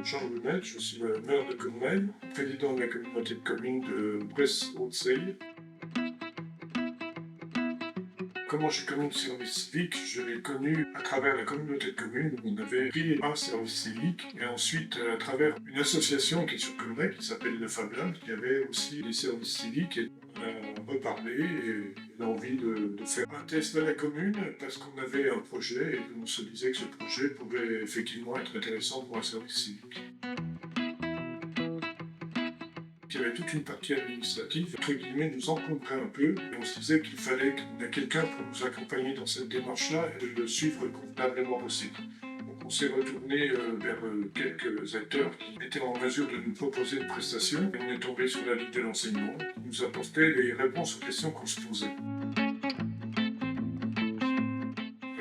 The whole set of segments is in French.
Jean Lounet, je suis le maire de Cormeilles, président de la communauté de communes de Bresse-Haute-Seille. Comment j'ai connu le service civique? Je l'ai connu à travers la communauté de communes où on avait pris un service civique et ensuite à travers une association qui est sur Cormeilles qui s'appelle le Fab Lab, qui avait aussi des services civiques et on a reparlé et l'envie de faire un test à la commune parce qu'on avait un projet et on se disait que ce projet pouvait effectivement être intéressant pour un service civique. Il y avait toute une partie administrative, entre guillemets, nous encombrait un peu, et on se disait qu'il fallait qu'on ait quelqu'un pour nous accompagner dans cette démarche-là et de le suivre convenablement possible. Donc on s'est retourné vers quelques acteurs qui étaient en mesure de nous proposer une prestation, et on est tombé sur la Ligue de l'enseignement, qui nous apportait les réponses aux questions qu'on se posait.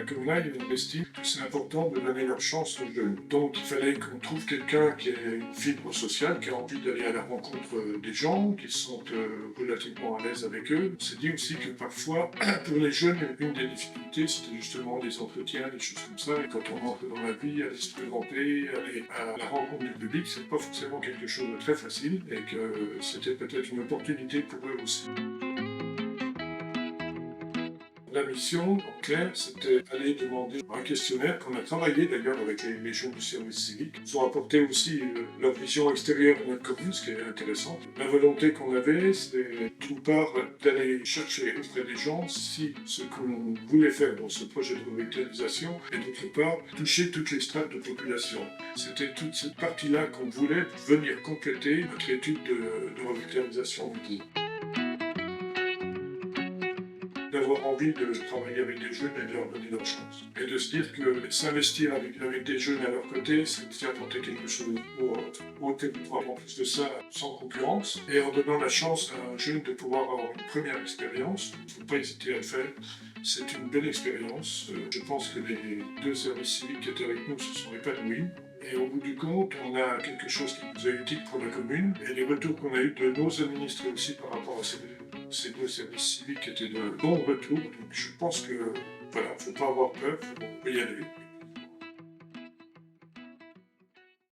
Comme là, on estime que c'est important de donner leur chance aux jeunes. Donc il fallait qu'on trouve quelqu'un qui ait une fibre sociale, qui a envie d'aller à la rencontre des gens, qui se sentent relativement à l'aise avec eux. On s'est dit aussi que parfois, pour les jeunes, une des difficultés, c'était justement des entretiens, des choses comme ça. Et quand on rentre dans la vie, aller se présenter, aller à la rencontre du public, c'est pas forcément quelque chose de très facile et que c'était peut-être une opportunité pour eux aussi. La mission, en clair, c'était d'aller demander un questionnaire qu'on a travaillé d'ailleurs avec les jeunes du service civique. Ils ont apporté aussi leur vision extérieure de notre commune, ce qui est intéressant. La volonté qu'on avait, c'était d'une part d'aller chercher auprès des gens si ce qu'on voulait faire dans ce projet de revitalisation et d'autre part toucher toutes les strates de population. C'était toute cette partie-là qu'on voulait venir compléter notre étude de revitalisation du bourg. D'avoir envie de travailler avec des jeunes et de leur donner leur chance. Et de se dire que s'investir avec des jeunes à leur côté, c'est apporter quelque chose au territoire. En plus de ça, sans concurrence, et en donnant la chance à un jeune de pouvoir avoir une première expérience, il ne faut pas hésiter à le faire. C'est une belle expérience. Je pense que les deux services civiques qui étaient avec nous se sont épanouis. Et au bout du compte, on a quelque chose qui nous est utile pour la commune. Et les retours qu'on a eus de nos administrés aussi par rapport à ces deux services civiques étaient de bons retours. Donc je pense que voilà, il ne faut pas avoir peur, il faut y aller.